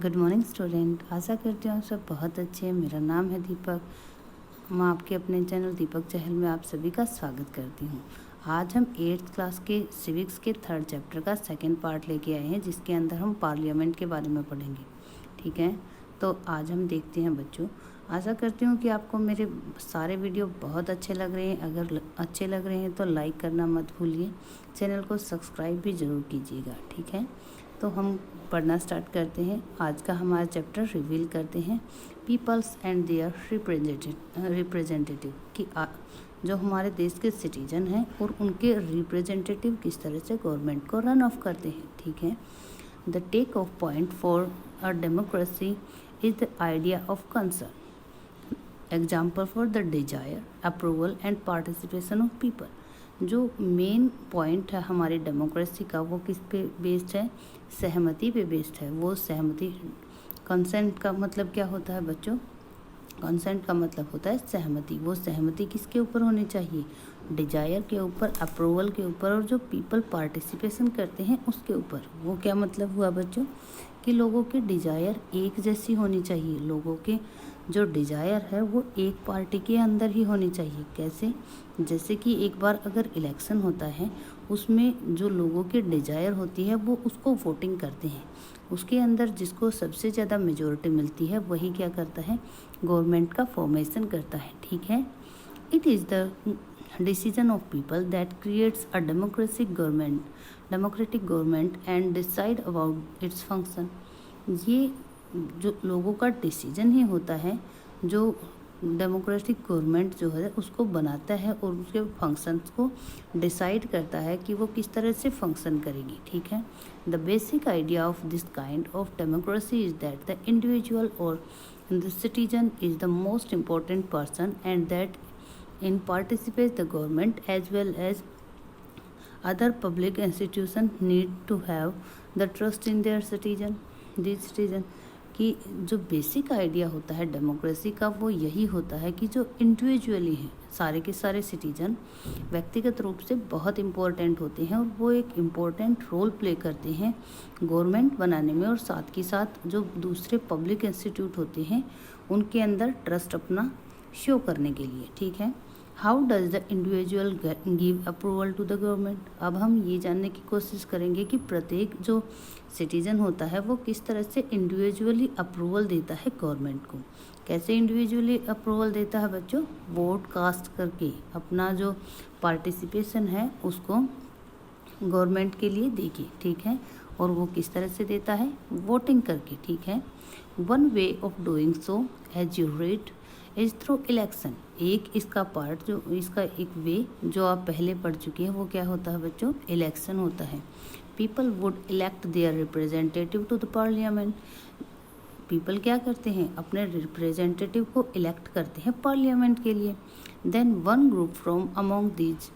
Good morning student. आशा करती हूँ आप सब बहुत अच्छे हैं। मेरा नाम है दीपक। मैं आपके अपने चैनल दीपक चहल में आप सभी का स्वागत करती हूँ। आज हम 8th क्लास के सिविक्स के 3rd चैप्टर का 2nd पार्ट लेके आए हैं, जिसके अंदर हम पार्लियामेंट के बारे में पढ़ेंगे। ठीक है, तो आज हम देखते हैं बच्चों। आशा करती हूँ कि आपको मेरे सारे वीडियो बहुत अच्छे लग रहे हैं। अगर अच्छे लग रहे हैं तो लाइक करना मत भूलिए, चैनल को सब्सक्राइब भी ज़रूर कीजिएगा। ठीक है, तो हम पढ़ना स्टार्ट करते हैं। आज का हमारा चैप्टर रिवील करते हैं पीपल्स एंड देयर रिप्रेजेंटेटिव कि जो हमारे देश के सिटीजन हैं और उनके रिप्रेजेंटेटिव किस तरह से गवर्नमेंट को रन ऑफ करते हैं। ठीक है, the take off point for a democracy is the idea of concern, example for the desire, approval and participation of people. जो मेन पॉइंट है हमारी डेमोक्रेसी का वो किस पे बेस्ड है? सहमति पे बेस्ड है। वो सहमति, कंसेंट का मतलब क्या होता है बच्चों? कंसेंट का मतलब होता है सहमति। वो सहमति किसके ऊपर होनी चाहिए? डिजायर के ऊपर, अप्रूवल के ऊपर, और जो पीपल पार्टिसिपेशन करते हैं उसके ऊपर। वो क्या मतलब हुआ बच्चों? कि लोगों के डिजायर एक जैसी होनी चाहिए। लोगों के जो डिजायर है वो एक पार्टी के अंदर ही होनी चाहिए। कैसे? जैसे कि एक बार अगर इलेक्शन होता है, उसमें जो लोगों की डिजायर होती है वो उसको वोटिंग करते हैं। उसके अंदर जिसको सबसे ज़्यादा मेजोरिटी मिलती है वही क्या करता है? गवर्नमेंट का फॉर्मेशन करता है। ठीक है, it is the decision of people that creates a democratic government and decide about its function. ये जो लोगों का डिसीजन ही होता है जो डेमोक्रेटिक गवर्नमेंट जो है उसको बनाता है और उसके फंक्शंस को डिसाइड करता है कि वो किस तरह से फंक्शन करेगी। ठीक है, the basic idea of this kind of democracy is that the individual और the citizen is the most important person and that in participate the government as well as other public institutions need to have the trust in their citizen कि जो basic idea होता है democracy का वो यही होता है कि जो इंडिविजुअली हैं, सारे के सारे सिटीजन व्यक्तिगत रूप से बहुत इम्पोर्टेंट होते हैं और वो एक इम्पोर्टेंट रोल प्ले करते हैं गवर्नमेंट बनाने में, और साथ के साथ जो दूसरे पब्लिक इंस्टीट्यूट होते हैं उनके अंदर ट्रस्ट अपना शो करने के लिए। ठीक है, how does the individual give approval to the government. अब हम ये जानने की कोशिश करेंगे कि प्रत्येक जो सिटीजन होता है वो किस तरह से इंडिविजुअली अप्रूवल देता है गवर्नमेंट को। कैसे इंडिविजुअली अप्रूवल देता है बच्चों? वोट कास्ट करके अपना जो पार्टिसिपेशन है उसको गवर्नमेंट के लिए देगी। ठीक है, और वो किस तरह से देता है? वोटिंग करके। ठीक है, one way of doing so as you read is through election. एक इसका पार्ट, जो इसका एक वे जो आप पहले पढ़ चुके हैं वो क्या होता है बच्चों? इलेक्शन होता है। People would elect their representative to the parliament. People क्या करते हैं? अपने रिप्रेजेंटेटिव को इलेक्ट करते हैं पार्लियामेंट के लिए। Then one group from among these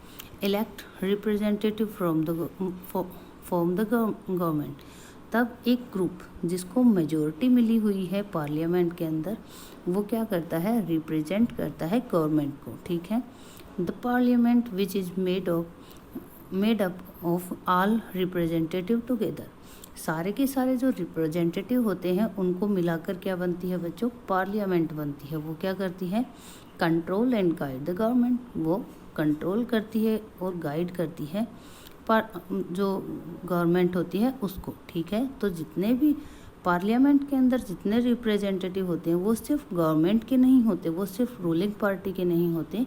elect representative from the government. तब एक ग्रुप जिसको मेजोरिटी मिली हुई है पार्लियामेंट के अंदर वो क्या करता है? रिप्रेजेंट करता है गवर्नमेंट को। ठीक है, the parliament which is made up of all representative together. सारे के सारे जो रिप्रेजेंटेटिव होते हैं उनको मिलाकर क्या बनती है बच्चों? पार्लियामेंट बनती है। वो क्या करती है? Control and guide the government. वो कंट्रोल करती है और गाइड करती है जो गवर्नमेंट होती है उसको। ठीक है, तो जितने भी पार्लियामेंट के अंदर जितने रिप्रेजेंटेटिव होते हैं वो सिर्फ गवर्नमेंट के नहीं होते, वो सिर्फ रूलिंग पार्टी के नहीं होते,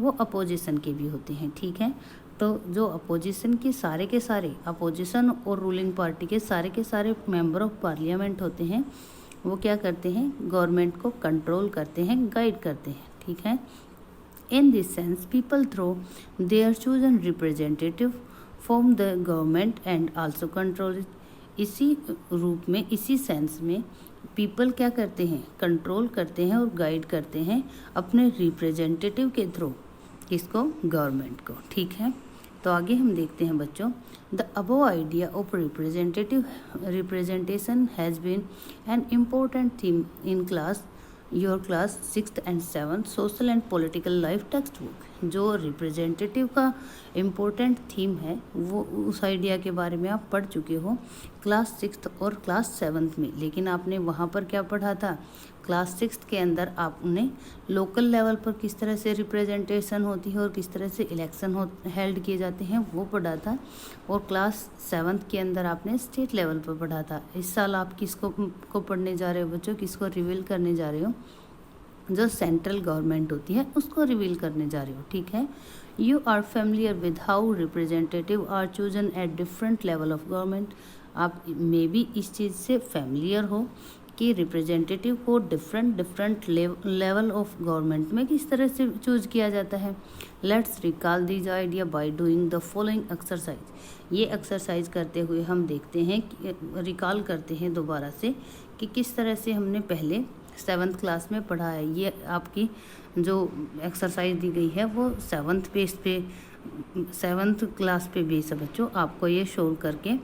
वो अपोजिशन के भी होते हैं। ठीक है, तो जो अपोजिशन के सारे अपोजिशन और रूलिंग पार्टी के सारे मेंबर ऑफ पार्लियामेंट होते हैं वो क्या करते हैं? गवर्नमेंट को कंट्रोल करते हैं, गाइड करते हैं। ठीक है, in this sense people through their chosen representative form the government and also control it. इसी रूप में, इसी सेंस में पीपल क्या करते हैं? कंट्रोल करते हैं और गाइड करते हैं अपने रिप्रेजेंटेटिव के थ्रू। किसको? गवर्नमेंट को। ठीक है, तो आगे हम देखते हैं बच्चों। The above idea of representation has been an important theme in your class 6th and 7th social and political life textbook. जो रिप्रेजेंटेटिव का इम्पोर्टेंट थीम है वो उस आइडिया के बारे में आप पढ़ चुके हो क्लास 6th और क्लास 7th में। लेकिन आपने वहाँ पर क्या पढ़ा था, क्लास 6th के अंदर आपने लोकल लेवल पर किस तरह से रिप्रेजेंटेशन होती है और किस तरह से इलेक्शन हेल्ड किए जाते हैं वो पढ़ा था, और क्लास 7th के अंदर आपने स्टेट लेवल पर पढ़ा था। इस साल आप किसको पढ़ने जा रहे हो बच्चों, किसको रिवील करने जा रहे हो, जो सेंट्रल गवर्नमेंट होती है उसको रिवील करने जा रहे हो। ठीक है, you are familiar with how representative are chosen at different level of government. आप मे बी इस चीज़ से फैमिलियर हो कि रिप्रेजेंटेटिव को डिफरेंट लेवल ऑफ गवर्नमेंट में किस तरह से चूज किया जाता है। Let's recall this idea by doing the following exercise. ये एक्सरसाइज करते हुए हम देखते हैं, रिकॉल करते हैं दोबारा से कि किस तरह से हमने पहले 7th क्लास में पढ़ा है। ये आपकी जो एक्सरसाइज दी गई है वो 7th क्लास पे बेस है बच्चों। आपको ये शो करके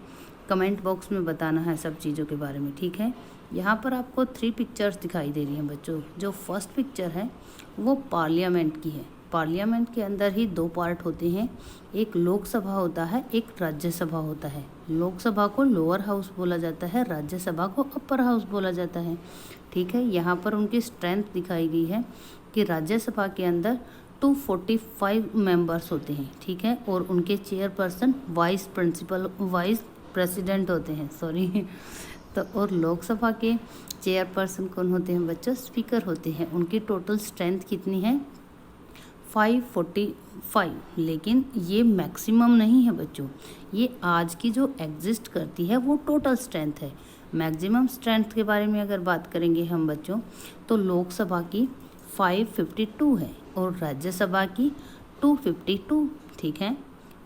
कमेंट बॉक्स में बताना है सब चीज़ों के बारे में। ठीक है, यहाँ पर आपको 3 पिक्चर्स दिखाई दे रही हैं बच्चों। जो फर्स्ट पिक्चर है वो पार्लियामेंट की है। पार्लियामेंट के अंदर ही 2 पार्ट होते हैं, एक लोकसभा होता है, एक राज्यसभा होता है। लोकसभा को लोअर हाउस बोला जाता है, राज्यसभा को अपर हाउस बोला जाता है। ठीक है, यहाँ पर उनकी स्ट्रेंथ दिखाई गई है कि राज्यसभा के अंदर 245 मेंबर्स होते हैं। ठीक है, और उनके चेयरपर्सन वाइस प्रेसिडेंट होते हैं, सॉरी। तो और लोकसभा के चेयरपर्सन कौन होते हैं बच्चों, स्पीकर होते हैं। उनकी टोटल स्ट्रेंथ कितनी है, 545। लेकिन ये मैक्सिमम नहीं है बच्चों, ये आज की जो एग्जिस्ट करती है वो टोटल स्ट्रेंथ है। मैक्सिमम स्ट्रेंथ के बारे में अगर बात करेंगे हम बच्चों तो लोकसभा की 552 है और राज्यसभा की 252। ठीक है,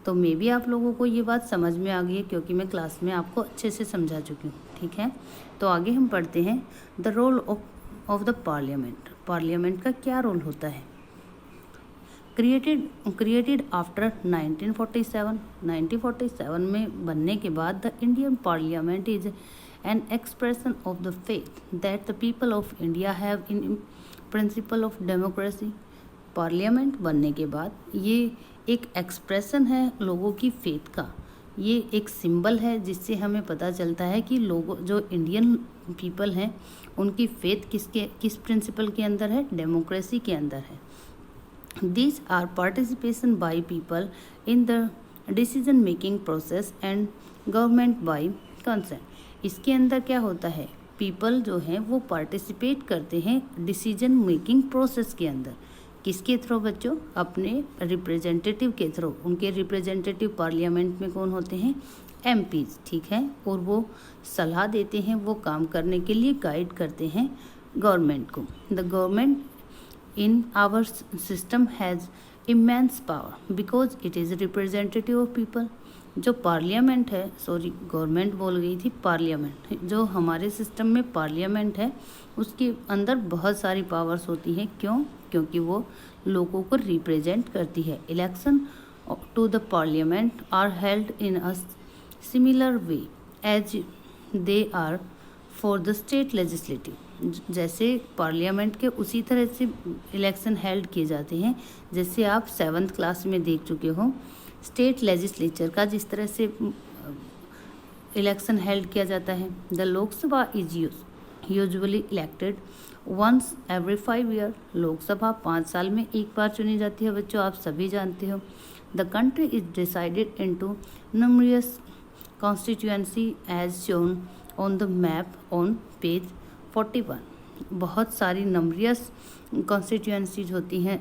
तो मे बी आप लोगों को ये बात समझ में आ गई है क्योंकि मैं क्लास में आपको अच्छे से समझा चुकी हूँ। ठीक है, तो आगे हम पढ़ते हैं the role of the parliament. Parliament का क्या रोल होता है। क्रिएटेड आफ्टर 1947 में बनने के बाद the Indian parliament is an expression of the faith that the people of India have in principle of democracy. Parliament बनने के बाद ये एक एक्सप्रेशन है लोगों की फेथ का, ये एक सिंबल है जिससे हमें पता चलता है कि लोगों जो इंडियन पीपल हैं उनकी फेथ किस प्रिंसिपल के अंदर है, डेमोक्रेसी के अंदर है। These are participation by people in the decision making process and government by consent। इसके अंदर क्या होता है, पीपल जो हैं वो पार्टिसिपेट करते हैं डिसीजन मेकिंग प्रोसेस के अंदर। किसके थ्रू बच्चों, अपने रिप्रेजेंटेटिव के थ्रू। उनके रिप्रेजेंटेटिव पार्लियामेंट में कौन होते हैं, एमपीज। ठीक है, और वो सलाह देते हैं, वो काम करने के लिए गाइड करते हैं गवर्नमेंट को। The government in our system has immense power because it is representative of people। जो पार्लियामेंट है, सॉरी गवर्नमेंट बोल गई थी, पार्लियामेंट, जो हमारे सिस्टम में पार्लियामेंट है उसके अंदर बहुत सारी पावर्स होती हैं। क्यों, क्योंकि वो लोगों को रिप्रेजेंट करती है। Election to the parliament are held in a similar way as they are for the state legislative. जैसे पार्लियामेंट के उसी तरह से इलेक्शन हेल्ड किए जाते हैं जैसे आप 7th क्लास में देख चुके हो स्टेट लेजिस्लेचर का जिस तरह से इलेक्शन हेल्ड किया जाता है। The Lok Sabha is usually elected once every 5 year. Lok Sabha 5 साल में एक बार चुनी जाती है बच्चों, आप सभी जानते हो। The country is decided into numerous constituency as shown on the map on page 41। बहुत सारी नंबरियस कॉन्स्टिट्यूएंसीज होती हैं।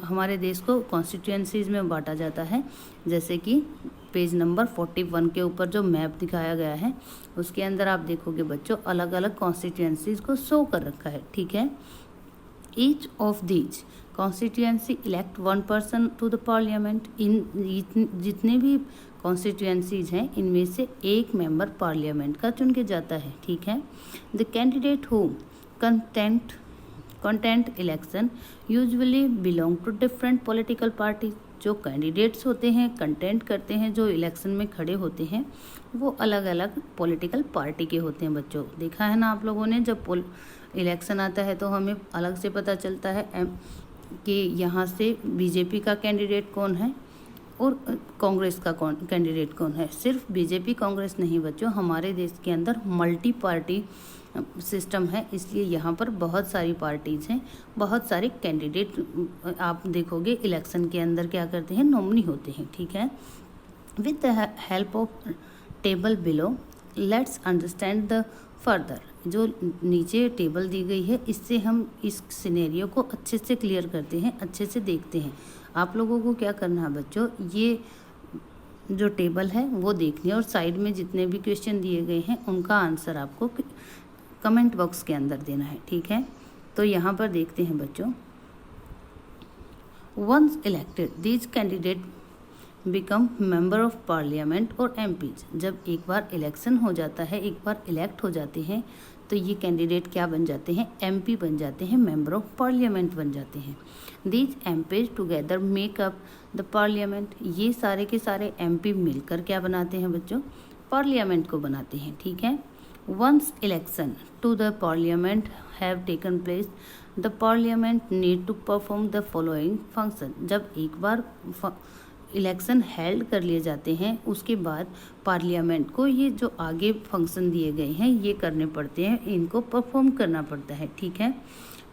हमारे देश को कॉन्स्टिट्यूएंसीज में बांटा जाता है, जैसे कि पेज नंबर 41 के ऊपर जो मैप दिखाया गया है उसके अंदर आप देखोगे बच्चों अलग अलग कॉन्स्टिट्यूएंसीज को शो कर रखा है। ठीक है, each of these constituency elect 1 person to the parliament. इन जितने भी कॉन्स्टिट्यूएंसीज हैं इनमें से एक मेंबर पार्लियामेंट का चुन के जाता है। ठीक है, the candidate who contest election usually belong to different political party. जो कैंडिडेट्स होते हैं, कंटेंट करते हैं, जो इलेक्शन में खड़े होते हैं वो अलग अलग पॉलिटिकल पार्टी के होते हैं बच्चों। देखा है ना आप लोगों ने, जब इलेक्शन आता है तो हमें अलग से पता चलता है कि यहाँ से बीजेपी का कैंडिडेट कौन है और कांग्रेस का कैंडिडेट कौन है। सिर्फ बीजेपी कांग्रेस नहीं बच्चों, हमारे देश के अंदर मल्टी पार्टी सिस्टम है, इसलिए यहाँ पर बहुत सारी पार्टीज़ हैं, बहुत सारे कैंडिडेट आप देखोगे इलेक्शन के अंदर क्या करते हैं, नॉमिनी होते हैं। ठीक है, with the help of table below let's understand the further. जो नीचे टेबल दी गई है, इससे हम इस सिनेरियो को अच्छे से क्लियर करते हैं, अच्छे से देखते हैं। आप लोगों को क्या करना है बच्चों, ये जो टेबल है वो देखनी है और साइड में जितने भी क्वेश्चन दिए गए हैं उनका आंसर आपको कमेंट बॉक्स के अंदर देना है। ठीक है, तो यहाँ पर देखते हैं बच्चों, once elected these candidate become member of parliament और एमपीज। जब एक बार इलेक्शन हो जाता है, एक बार इलेक्ट हो जाते हैं, तो ये कैंडिडेट क्या बन जाते हैं, एमपी बन जाते हैं, मेंबर ऑफ पार्लियामेंट बन जाते हैं। These MPs together make up the parliament. ये सारे के सारे एमपी मिलकर क्या बनाते हैं बच्चों, पार्लियामेंट को बनाते हैं। ठीक है, once election to the parliament have taken place the parliament need to perform the following function. जब एक बार इलेक्शन हेल्ड कर लिए जाते हैं, उसके बाद पार्लियामेंट को ये जो आगे फंक्शन दिए गए हैं ये करने पड़ते हैं, इनको परफॉर्म करना पड़ता है। ठीक है,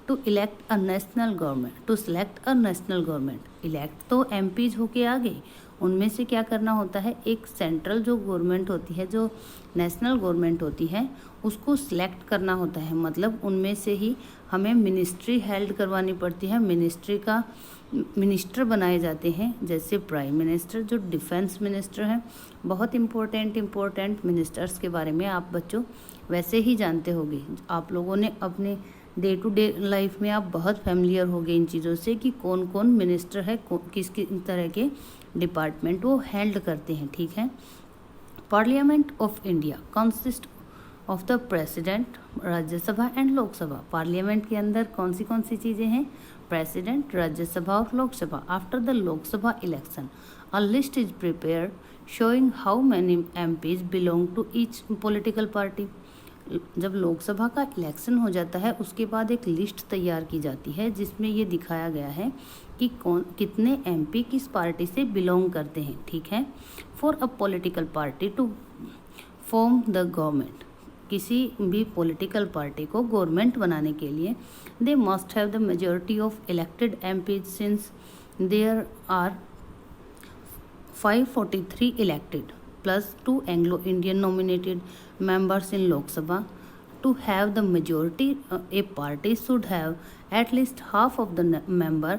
to elect a national government, to select a national government. Elect तो एमपीज होके आ गए, उनमें से क्या करना होता है, एक सेंट्रल जो गवर्नमेंट होती है, जो नेशनल गवर्नमेंट होती है, उसको सिलेक्ट करना होता है। मतलब उनमें से ही हमें मिनिस्ट्री हेल्ड करवानी पड़ती है, मिनिस्ट्री का मिनिस्टर बनाए जाते हैं, जैसे प्राइम मिनिस्टर, जो डिफेंस मिनिस्टर हैं। बहुत इम्पोर्टेंट मिनिस्टर्स के बारे में आप बच्चों वैसे ही जानते होंगे, आप लोगों ने अपने डे टू डे लाइफ में आप बहुत फैमिलियर हो गए इन चीज़ों से कि कौन कौन मिनिस्टर है, किस किस तरह के डिपार्टमेंट वो हेल्ड करते हैं। ठीक है, parliament of India consist of the president, Rajya Sabha and Lok Sabha. Parliament के अंदर कौन सी चीज़ें हैं, प्रेसिडेंट, राज्यसभा और Lok Sabha. After the Lok Sabha election a list is prepared showing how many MPs belong to each political party. जब लोकसभा का इलेक्शन हो जाता है, उसके बाद एक लिस्ट तैयार की जाती है जिसमें ये दिखाया गया है कि कितने एमपी किस पार्टी से बिलोंग करते हैं। ठीक है, for a political party to form the government. किसी भी पॉलिटिकल पार्टी को गवर्नमेंट बनाने के लिए they must have the majority of elected MPs since there are 543 elected plus 2 Anglo-Indian nominated members in Lok Sabha. To have the majority, a party should have at least half of the member.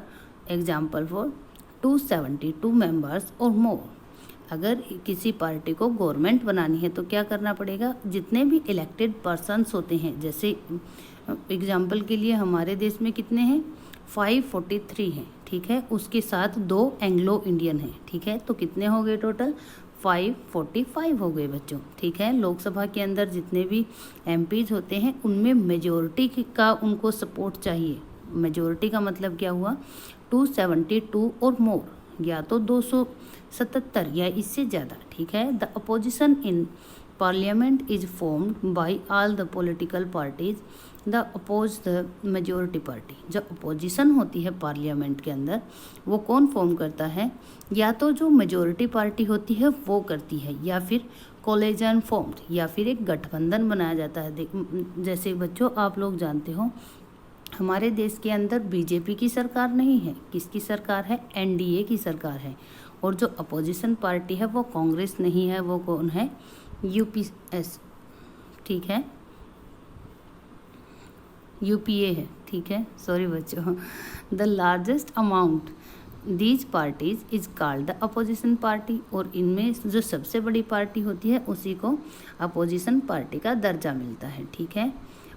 Example for 272 members or more. अगर किसी party को government बनानी है तो क्या करना पड़ेगा, जितने भी इलेक्टेड पर्सन्स होते हैं, जैसे एग्जाम्पल के लिए हमारे देश में कितने हैं, 543 हैं। ठीक है, उसके साथ 2 एंग्लो इंडियन हैं। ठीक है, तो कितने हो गए टोटल, 545 हो गए बच्चों। ठीक है, लोकसभा के अंदर जितने भी एमपीज होते हैं उनमें मेजॉरिटी का उनको सपोर्ट चाहिए। मेजॉरिटी का मतलब क्या हुआ, 272 और मोर, या तो 277 या इससे ज़्यादा। ठीक है, the opposition in parliament is formed by all the political parties the oppose the majority party. जो अपोजिशन होती है पार्लियामेंट के अंदर, वो कौन फॉर्म करता है, या तो जो मेजॉरिटी पार्टी होती है वो करती है, या फिर कोलिजन फॉर्म्ड, या फिर एक गठबंधन बनाया जाता है। जैसे बच्चों आप लोग जानते हो, हमारे देश के अंदर बीजेपी की सरकार नहीं है, किसकी सरकार है, एनडीए की सरकार है। और जो अपोजिशन पार्टी है वो कांग्रेस नहीं है, वो कौन है, यूपीएस। ठीक है, यूपीए है। ठीक है, सॉरी बच्चों। The largest amount these parties is called the opposition party. और इनमें जो सबसे बड़ी पार्टी होती है उसी को अपोजिशन पार्टी का दर्जा मिलता है। ठीक है,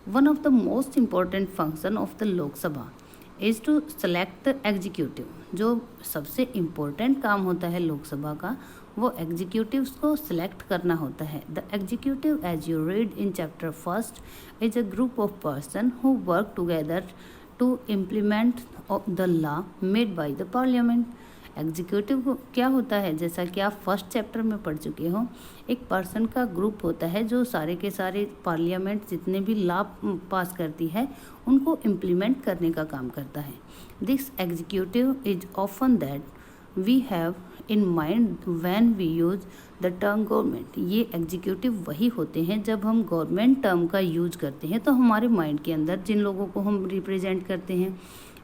one of the most important function of the Lok Sabha is to select the executive. जो सबसे इम्पोर्टेंट काम होता है लोकसभा का, वो एग्जीक्यूटिव्स को सिलेक्ट करना होता है। The executive as you read in chapter first is a group of person who work together to implement the law made by the parliament. Executive क्या होता है, जैसा कि आप फर्स्ट चैप्टर में पढ़ चुके हो, एक पर्सन का ग्रुप होता है जो सारे के सारे पार्लियामेंट जितने भी लॉ पास करती है उनको इम्प्लीमेंट करने का काम करता है। This executive is often that we have in mind when we use the term government. ये एग्जीक्यूटिव वही होते हैं जब हम गवर्नमेंट टर्म का यूज करते हैं तो हमारे माइंड के अंदर जिन लोगों को हम रिप्रेजेंट करते हैं,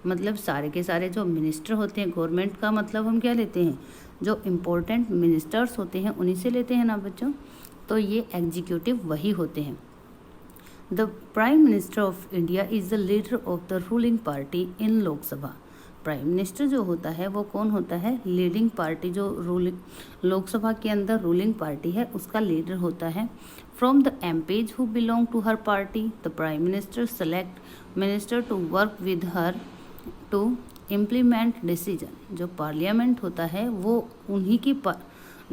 मतलब सारे के सारे जो मिनिस्टर होते हैं, गवर्नमेंट का मतलब हम क्या लेते हैं, जो इम्पोर्टेंट मिनिस्टर्स होते हैं उन्हीं से लेते हैं ना बच्चों। तो ये एग्जीक्यूटिव वही होते हैं। The prime minister of India is the leader of the ruling party in Lok Sabha. Prime minister जो होता है वो कौन होता है, लीडिंग पार्टी, जो रूलिंग लोकसभा के अंदर रूलिंग पार्टी है उसका लीडर होता है। From the MPs who belong to her party the prime minister select minister to work with her to implement decision. जो पार्लियामेंट होता है वो उन्हीं की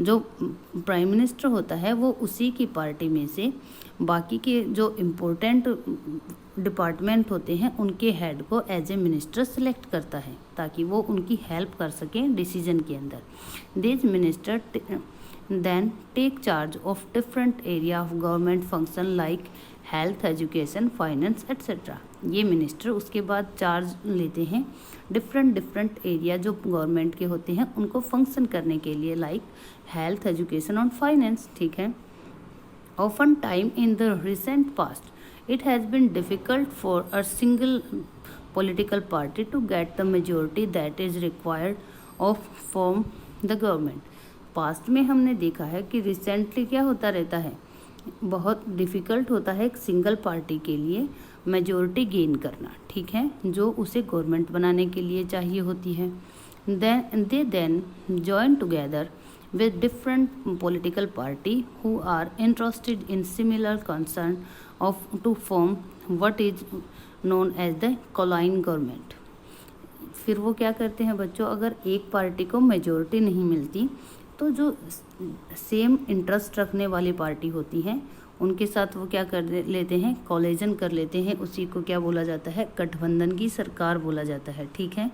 जो प्राइम मिनिस्टर होता है वो उसी की पार्टी में से बाकी के जो इम्पोर्टेंट डिपार्टमेंट होते हैं उनके हेड को एज ए मिनिस्टर सेलेक्ट करता है ताकि वो उनकी हेल्प कर सकें डिसीजन के अंदर। This minister then take charge of different area of government function like health, education, finance etcetera. ये मिनिस्टर उसके बाद चार्ज लेते हैं डिफरेंट एरिया जो गवर्नमेंट के होते हैं उनको फंक्शन करने के लिए, लाइक हेल्थ, एजुकेशन और फाइनेंस। ठीक है। Often time in the recent past it has been difficult for a single political party to get the majority that is required of form the government। Past में हमने देखा है कि recently क्या होता रहता है, बहुत डिफ़िकल्ट होता है एक सिंगल पार्टी के लिए मेजॉरिटी गेन करना, ठीक है, जो उसे गवर्नमेंट बनाने के लिए चाहिए होती है। Then join together with different political party who are interested in similar concern of to form what is known as the colline government। फिर वो क्या करते हैं बच्चों, अगर एक पार्टी को मेजॉरिटी नहीं मिलती तो जो सेम इंटरेस्ट रखने वाली पार्टी होती है उनके साथ वो क्या कर लेते हैं, कोलिजन कर लेते हैं। उसी को क्या बोला जाता है, गठबंधन की सरकार बोला जाता है। ठीक है।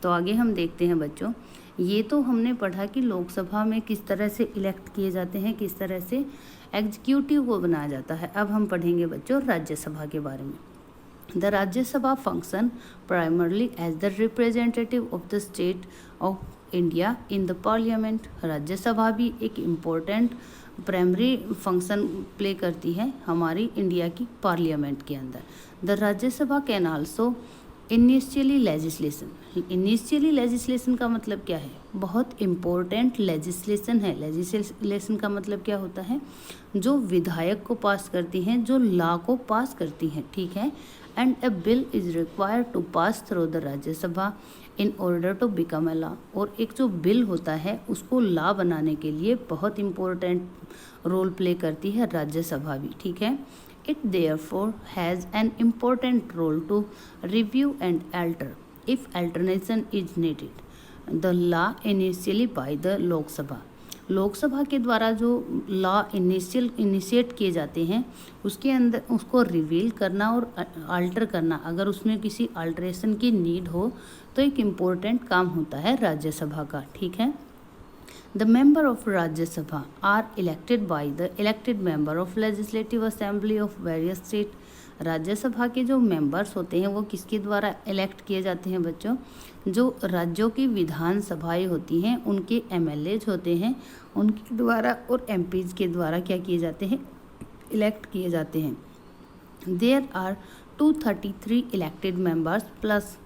तो आगे हम देखते हैं बच्चों, ये तो हमने पढ़ा कि लोकसभा में किस तरह से इलेक्ट किए जाते हैं, किस तरह से एग्जीक्यूटिव को बनाया जाता है। अब हम पढ़ेंगे बच्चों राज्यसभा के बारे में। The Rajya Sabha function primarily as the representative of the state of India in the parliament. Rajya Sabha भी एक इम्पोर्टेंट प्राइमरी फंक्शन प्ले करती है हमारी इंडिया की पार्लियामेंट के अंदर। The Rajya Sabha can also initially legislation. Initially legislation का मतलब क्या है, बहुत इम्पोर्टेंट लेजिस्लेशन है। लेजिस्लेशन का मतलब क्या होता है, जो विधायक को पास करती हैं, जो लॉ को पास करती हैं। ठीक है। And a bill is required to pass through the Rajya Sabha in order to become a law. और एक जो बिल होता है उसको लॉ बनाने के लिए बहुत इम्पोर्टेंट रोल प्ले करती है राज्यसभा भी। ठीक है। It therefore has an important role to review and alter if alteration is needed the law initially by the लोक सभा। लोकसभा के द्वारा जो लॉ इनिशिएट किए जाते हैं उसके अंदर उसको रिवील करना और अल्टर करना, अगर उसमें किसी अल्ट्रेशन की नीड हो तो एक इम्पोर्टेंट काम होता है राज्यसभा का। ठीक है। The member of Rajya Sabha are elected by the elected member of Legislative Assembly of various state। Rajya Sabha के जो मेंबर्स होते हैं वो किसके द्वारा इलेक्ट किए जाते हैं बच्चों, जो राज्यों की विधान सभाएँ होती हैं उनके MLAs होते हैं उनके द्वारा और MPs के द्वारा क्या किए जाते हैं, इलेक्ट किए जाते हैं। There are 233 elected members plus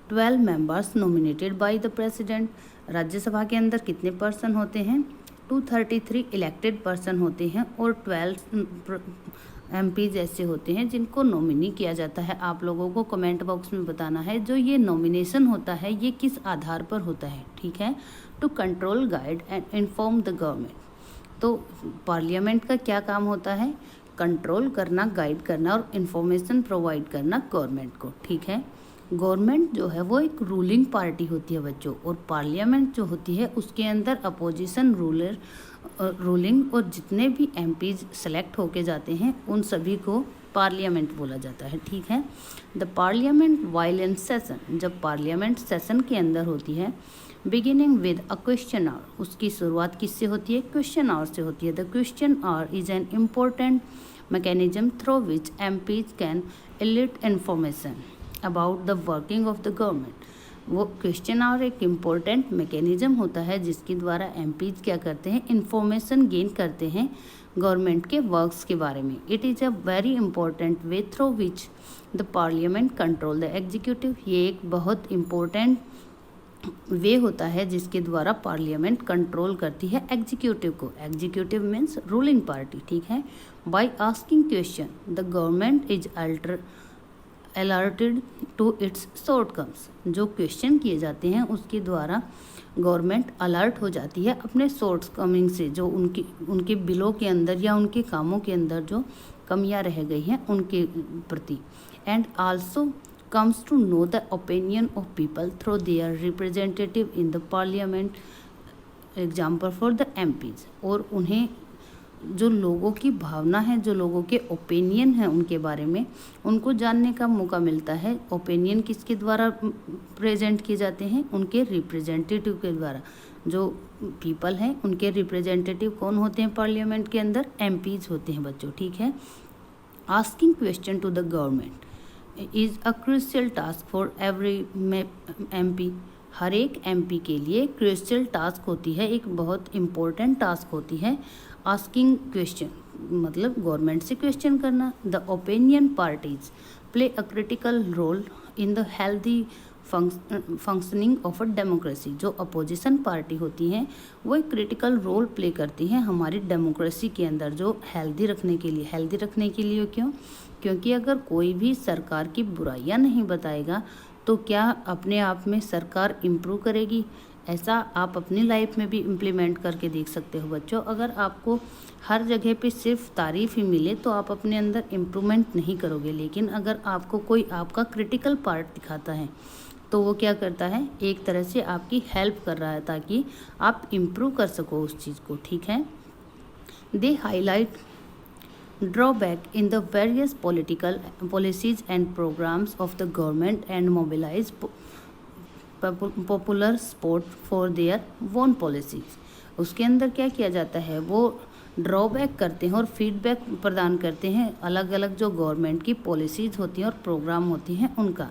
12 members nominated by the president। Rajya Sabha के अंदर कितने पर्सन होते हैं, 233 इलेक्टेड पर्सन होते हैं और 12 MPs ऐसे होते हैं जिनको नॉमिनी किया जाता है। आप लोगों को कमेंट बॉक्स में बताना है जो ये नॉमिनेशन होता है ये किस आधार पर होता है। ठीक है। To control, guide and inform the government. तो पार्लियामेंट का क्या काम होता है, कंट्रोल करना, गाइड करना और इन्फॉर्मेशन प्रोवाइड करना गवर्नमेंट को। ठीक है। गवर्नमेंट जो है वो एक रूलिंग पार्टी होती है बच्चों, और पार्लियामेंट जो होती है उसके अंदर अपोजिशन रूलिंग और जितने भी MPs सेलेक्ट होके जाते हैं उन सभी को पार्लियामेंट बोला जाता है। ठीक है। The parliament while in session, जब पार्लियामेंट सेशन के अंदर होती है, beginning with a question hour, उसकी शुरुआत किससे होती है? क्वेश्चन आवर से होती है। The question our is an important mechanism through which MPs can elicit information about the working of the government। वो क्वेश्चन आवर एक इम्पोर्टेंट मैकेनिज्म होता है जिसके द्वारा MPs क्या करते हैं? इंफॉर्मेशन गेन करते हैं गवर्नमेंट के वर्क्स के बारे में। It is a very important way through which the parliament control the executive. ये एक बहुत इम्पोर्टेंट वे होता है जिसके द्वारा पार्लियामेंट कंट्रोल करती है एग्जीक्यूटिव को। एग्जीक्यूटिव मीन्स रूलिंग पार्टी, ठीक है। By asking question the government is alerted to its shortcomings. जो क्वेश्चन किए जाते हैं उसके द्वारा गवर्नमेंट अलर्ट हो जाती है अपने शॉर्टकमिंग से, जो उनके बिलों के अंदर या उनके कामों के अंदर जो कमियां रह गई हैं उनके प्रति। And also comes to know the opinion of people through their representative in the parliament, example for the MPs। और उन्हें जो लोगों की भावना है, जो लोगों के ओपिनियन है उनके बारे में, उनको जानने का मौका मिलता है। ओपिनियन किसके द्वारा प्रेजेंट किए जाते हैं? उनके रिप्रेजेंटेटिव के द्वारा। जो पीपल हैं उनके रिप्रेजेंटेटिव कौन होते हैं पार्लियामेंट के अंदर? MPs होते हैं बच्चों, ठीक है। Asking question to the government is a crucial task for every MP। हर एक MP के लिए क्रूशियल टास्क होती है, एक बहुत इम्पोर्टेंट टास्क होती है आस्किंग क्वेश्चन, मतलब गवर्नमेंट से क्वेश्चन करना। The opinion parties play a critical role in the healthy functioning of a democracy. जो अपोजिशन पार्टी होती हैं वो एक क्रिटिकल रोल प्ले करती हैं हमारी डेमोक्रेसी के अंदर, जो हेल्दी रखने के लिए। हेल्दी रखने के लिए क्यों? क्योंकि अगर कोई भी सरकार की बुराइयां नहीं बताएगा तो क्या अपने आप में सरकार इम्प्रूव करेगी? ऐसा आप अपनी लाइफ में भी इम्प्लीमेंट करके देख सकते हो बच्चों। अगर आपको हर जगह पे सिर्फ तारीफ़ ही मिले तो आप अपने अंदर इम्प्रूवमेंट नहीं करोगे। लेकिन अगर आपको कोई आपका क्रिटिकल पार्ट दिखाता है तो वो क्या करता है? एक तरह से आपकी हेल्प कर रहा है ताकि आप इम्प्रूव कर सको उस चीज़ को, ठीक है। दे highlight drawback in the various political policies and programs of the government and mobilize popular support for their own policies। उसके अंदर क्या किया जाता है? वो ड्रॉबैक करते हैं और फीडबैक प्रदान करते हैं अलग अलग जो गवर्नमेंट की पॉलिसीज़ होती हैं और प्रोग्राम होती हैं उनका।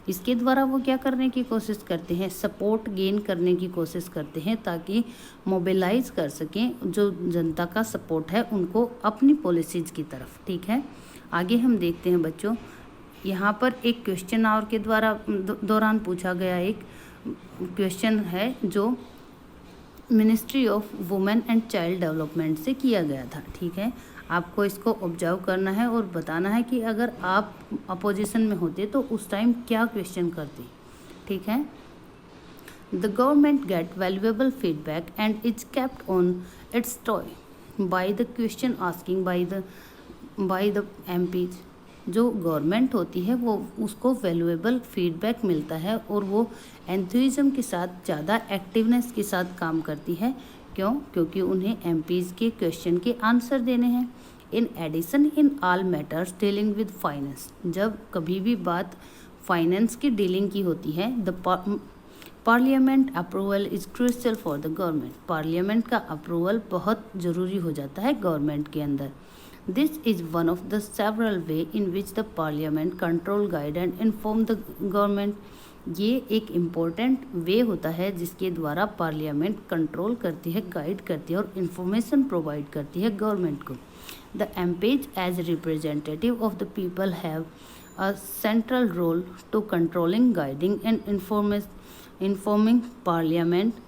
इसके द्वारा वो क्या करने की कोशिश करते हैं? सपोर्ट गेन करने की कोशिश करते हैं ताकि मोबिलाइज कर सकें जो जनता का सपोर्ट है उनको अपनी पॉलिसीज़ की तरफ, ठीक है। आगे हम देखते हैं बच्चों, यहाँ पर एक क्वेश्चन आवर के दौरान पूछा गया एक क्वेश्चन है जो ministry of women and child development से किया गया था, ठीक है। आपको इसको ऑब्जर्व करना है और बताना है कि अगर आप अपोजिशन में होते तो उस टाइम क्या क्वेश्चन करते, ठीक है। The government get valuable feedback and it's kept on its toes by the question asking by the MPs। जो गवर्नमेंट होती है वो उसको वैल्यूएबल फीडबैक मिलता है और वो एंथुइज्म के साथ, ज़्यादा एक्टिवनेस के साथ काम करती है। क्यों? क्योंकि उन्हें MPs के क्वेश्चन के आंसर देने हैं। In addition in all matters dealing with finance. जब कभी भी बात फाइनेंस की डीलिंग की होती है, the parliament approval is crucial for the government. Parliament का अप्रूवल बहुत ज़रूरी हो जाता है गवर्नमेंट के अंदर। This is one of the several way in which the parliament control, guide and inform the government. ये एक इम्पोर्टेंट वे होता है जिसके द्वारा पार्लियामेंट कंट्रोल करती है, गाइड करती है और इन्फॉर्मेशन प्रोवाइड करती है गवर्नमेंट को। The MPs as representative of the people have a central role to controlling, guiding and informing parliament,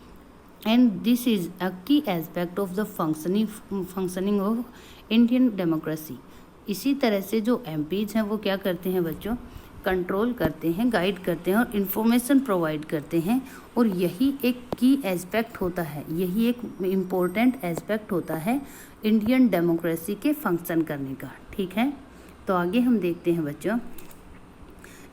and this is a key aspect of the functioning of Indian democracy। इसी तरह से जो MPs हैं वो क्या करते हैं बच्चों? कंट्रोल करते हैं, गाइड करते हैं और इन्फॉर्मेशन प्रोवाइड करते हैं। और यही एक की एस्पेक्ट होता है, यही एक इम्पोर्टेंट एस्पेक्ट होता है इंडियन डेमोक्रेसी के फंक्शन करने का, ठीक है। तो आगे हम देखते हैं बच्चों,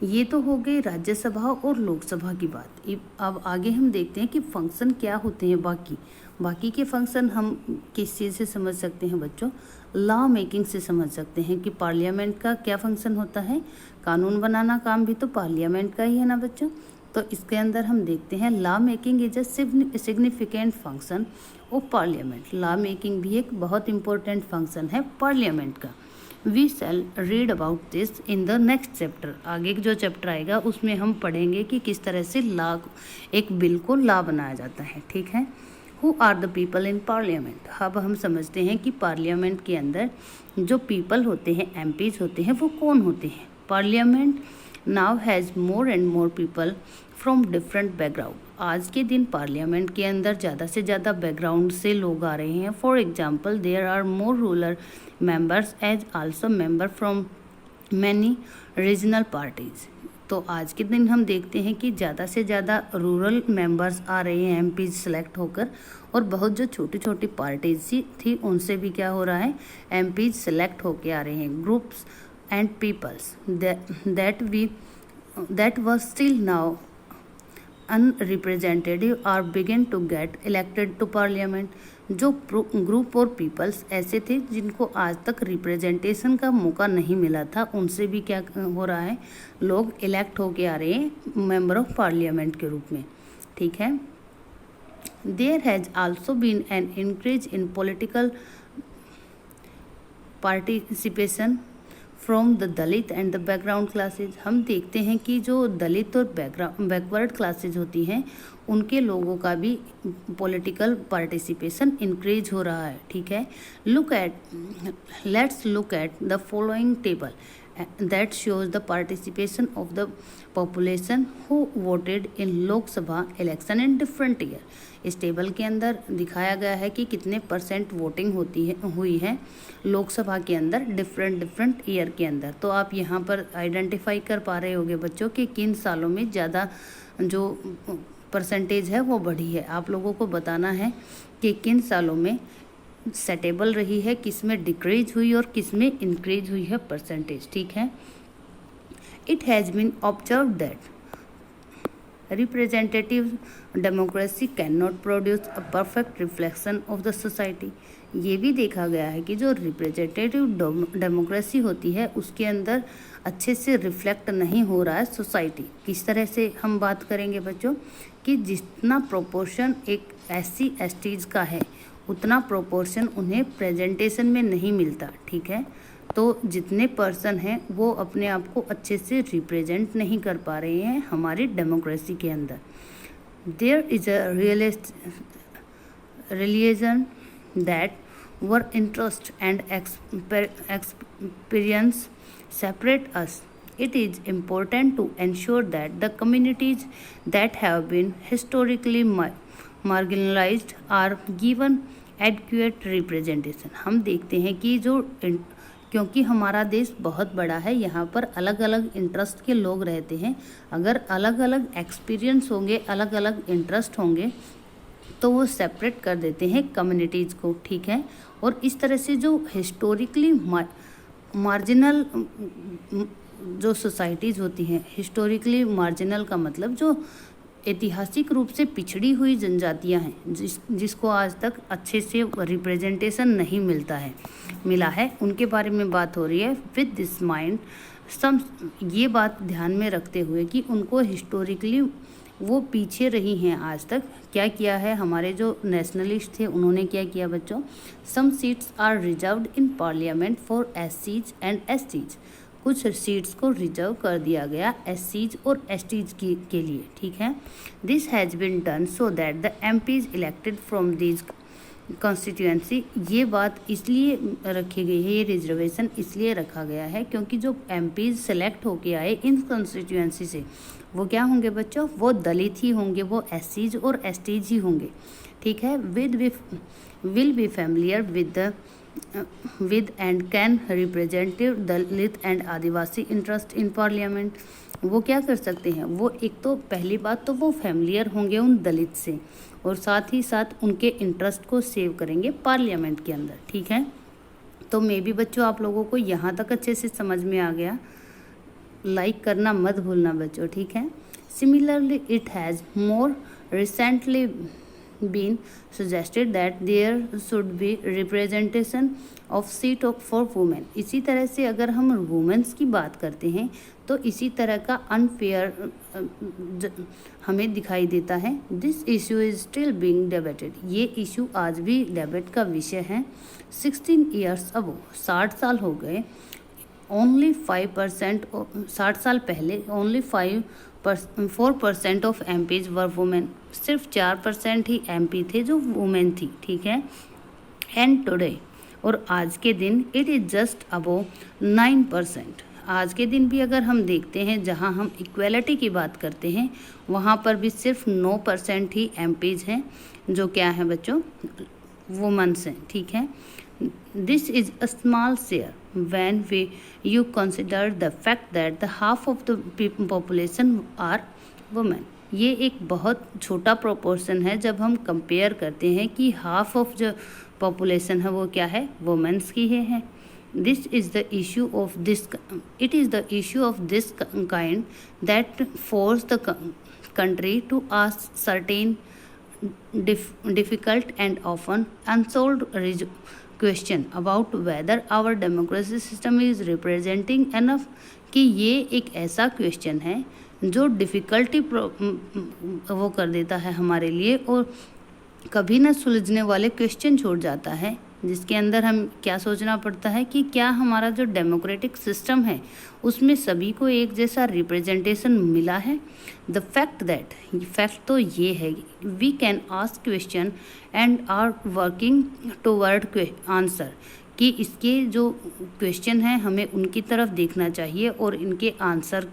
ये तो हो गई राज्यसभा और लोकसभा की बात। अब आगे हम देखते हैं कि फंक्शन क्या होते हैं बाकी के फंक्शन हम किस चीज़ से समझ सकते हैं बच्चों? लॉ मेकिंग से समझ सकते हैं कि पार्लियामेंट का क्या फंक्शन होता है। कानून बनाना काम भी तो पार्लियामेंट का ही है ना बच्चों। तो इसके अंदर हम देखते हैं law making is a significant function of parliament. Law making भी एक बहुत इंपॉर्टेंट फंक्शन है पार्लियामेंट का। We shall read about this in the next chapter. आगे जो चैप्टर आएगा उसमें हम पढ़ेंगे कि किस तरह से लॉ, एक बिल को लॉ बनाया जाता है। ठीक है। Who are the people in parliament. अब हम समझते हैं कि पार्लियामेंट के अंदर जो पीपल होते हैं, एमपीज होते हैं, वो कौन होते हैं। Parliament now has more and more people from different background. आज के दिन पार्लियामेंट के अंदर ज़्यादा से ज़्यादा बैकग्राउंड से लोग आ रहे हैं। For example there are more rural members as also member from many regional parties. तो आज के दिन हम देखते हैं कि ज़्यादा से ज़्यादा रूरल मेंबर्स आ रहे हैं एमपी सेलेक्ट होकर, और बहुत जो छोटी छोटी पार्टीज थी उनसे भी क्या हो रहा है, एमपी सेलेक्ट होके आ रहे हैं। Groups and peoples that was still now unrepresentative are begin to get elected to parliament। जो ग्रुप और पीपल्स ऐसे थे जिनको आज तक रिप्रेजेंटेशन का मौका नहीं मिला था, उनसे भी क्या हो रहा है, लोग इलेक्ट होके आ रहे हैं मेंबर ऑफ पार्लियामेंट के रूप में। ठीक है। There has also been an increase in political participation from the Dalit and the background classes. हम देखते हैं कि जो दलित और बैकवर्ड क्लासेज होती हैं उनके लोगों का भी पॉलिटिकल पार्टिसिपेशन इंक्रीज हो रहा है। ठीक है। Let's look at the following table that shows the participation of the population who voted in Lok Sabha election in different year. इस टेबल के अंदर दिखाया गया है कि कितने % वोटिंग हुई है लोकसभा के अंदर डिफरेंट ईयर के अंदर। तो आप यहाँ पर आइडेंटिफाई कर पा रहे होंगे बच्चों कि किन सालों में ज़्यादा जो % है वो बढ़ी है। आप लोगों को बताना है कि किन सालों में सेटेबल रही है, किस में डिक्रीज हुई और किस में इंक्रीज हुई है %। ठीक है। It has been observe that representative democracy cannot produce a perfect reflection of the society। ये भी देखा गया है कि जो रिप्रेजेंटेटिव डेमोक्रेसी होती है उसके अंदर अच्छे से रिफ्लेक्ट नहीं हो रहा है सोसाइटी। किस तरह से हम बात करेंगे बच्चों कि जितना प्रोपोर्शन एक SC STs का है उतना प्रोपोर्शन उन्हें प्रेजेंटेशन में नहीं मिलता। ठीक है। तो जितने पर्सन हैं वो अपने आप को अच्छे से रिप्रेजेंट नहीं कर पा रहे हैं हमारी डेमोक्रेसी के अंदर। There is a religion that were interest and experience separate us. It is important to ensure that the communities that have been historically marginalized are given adequate representation। हम देखते हैं कि जो क्योंकि हमारा देश बहुत बड़ा है, यहाँ पर अलग अलग इंटरेस्ट के लोग रहते हैं। अगर अलग अलग एक्सपीरियंस होंगे, अलग अलग इंटरेस्ट होंगे तो वो सेपरेट कर देते हैं कम्युनिटीज़ को। ठीक है। और इस तरह से जो हिस्टोरिकली मार्जिनल जो सोसाइटीज़ होती हैं, हिस्टोरिकली मार्जिनल का मतलब जो ऐतिहासिक रूप से पिछड़ी हुई जनजातियां हैं जिसको आज तक अच्छे से रिप्रेजेंटेशन नहीं मिला है, उनके बारे में बात हो रही है। विद दिस माइंड ये बात ध्यान में रखते हुए कि उनको हिस्टोरिकली वो पीछे रही हैं आज तक। क्या किया है हमारे जो नेशनलिस्ट थे उन्होंने क्या किया बच्चों, some seats are reserved in parliament for SCs and STs। कुछ सीट्स को रिजर्व कर दिया गया SCs और STs के लिए। ठीक है। This has been done so that the MPs elected from this constituency. ये बात इसलिए रखी गई है, ये रिजर्वेशन इसलिए रखा गया है क्योंकि जो MPs सेलेक्ट होके आए इन कॉन्स्टिट्यूएंसी से वो क्या होंगे बच्चों, वो दलित ही होंगे, वो SCs और STs ही होंगे। ठीक है। Will be familiar with and can represent Dalit and Adivasi interest in parliament. वो क्या कर सकते हैं, वो एक तो पहली बात तो वो फैमिलियर होंगे उन दलित से और साथ ही साथ उनके इंटरेस्ट को सेव करेंगे पार्लियामेंट के अंदर। ठीक है। तो मे भी बच्चों आप लोगों को यहाँ तक अच्छे से समझ में आ गया। लाइक करना मत भूलना बच्चों। ठीक है। Similarly it has more recently been suggested that there should be representation of seat for women। इसी तरह से अगर हम वुमेन्स की बात करते हैं तो इसी तरह का अनफेयर हमें दिखाई देता है। This issue is still being debated. ये इशू आज भी डिबेट का विषय है। 16 ईयर्स अबो, 60 साल हो गए। ओनली 5%, 60 साल पहले only 4% of MPs were women. सिर्फ 4% ही एमपी थे जो वुमेन थी, ठीक है। एंड टुडे, और आज के दिन, इट इज़ जस्ट अबो 9%। आज के दिन भी अगर हम देखते हैं, जहां हम इक्वेलिटी की बात करते हैं, वहां पर भी सिर्फ 9% ही एमपीज हैं जो क्या है बच्चों, वुमेन्स हैं, ठीक है। This is a small share when you consider the fact that the half of the population are women। ये एक बहुत छोटा प्रोपोर्शन है जब हम कंपेयर करते हैं कि हाफ ऑफ जो पॉपुलेशन है वो क्या है, वुमेन्स की है। This is the issue of this, it is the issue of this kind that force the country to ask certain difficult and often unsolved question about whether our democracy system is representing enough। कि ये एक ऐसा question है जो difficulty वो कर देता है हमारे लिए और कभी ना सुलझने वाले क्वेश्चन छोड़ जाता है, जिसके अंदर हम क्या सोचना पड़ता है कि क्या हमारा जो डेमोक्रेटिक सिस्टम है उसमें सभी को एक जैसा रिप्रेजेंटेशन मिला है। द फैक्ट दैट, फैक्ट तो ये है, we can ask question and are working toward answer. कि इसके जो क्वेश्चन हैं हमें उनकी तरफ देखना चाहिए और इनके आंसर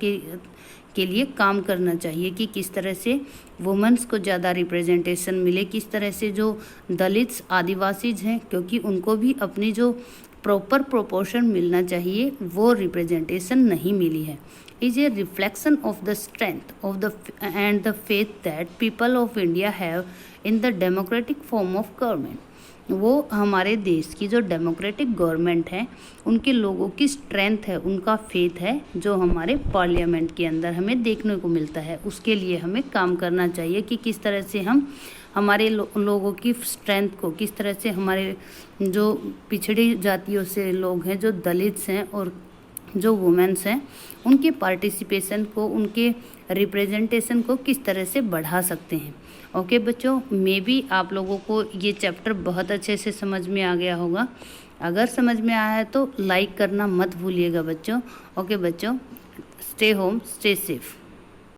के लिए काम करना चाहिए कि किस तरह से वुमेन्स को ज़्यादा रिप्रेजेंटेशन मिले, किस तरह से जो दलित्स, आदिवासीज हैं, क्योंकि उनको भी अपनी जो प्रॉपर प्रोपोर्शन मिलना चाहिए वो रिप्रेजेंटेशन नहीं मिली है। Is a reflection of the strength of the end the faith that people of India have in the democratic form of government. वो हमारे देश की जो डेमोक्रेटिक गवर्नमेंट है उनके लोगों की स्ट्रेंथ है, उनका फेथ है जो हमारे पार्लियामेंट के अंदर हमें देखने को मिलता है। उसके लिए हमें काम करना चाहिए कि किस तरह से हम हमारे लोगों की स्ट्रेंथ को, किस तरह से हमारे जो पिछड़ी जातियों से लोग हैं, जो दलित्स हैं और जो वुमेन्स हैं, उनके पार्टिसिपेशन को, उनके रिप्रेजेंटेशन को किस तरह से बढ़ा सकते हैं। ओके बच्चों, मे बी आप लोगों को ये चैप्टर बहुत अच्छे से समझ में आ गया होगा। अगर समझ में आया है तो लाइक करना मत भूलिएगा बच्चों। ओके बच्चों, स्टे होम, स्टे सेफ।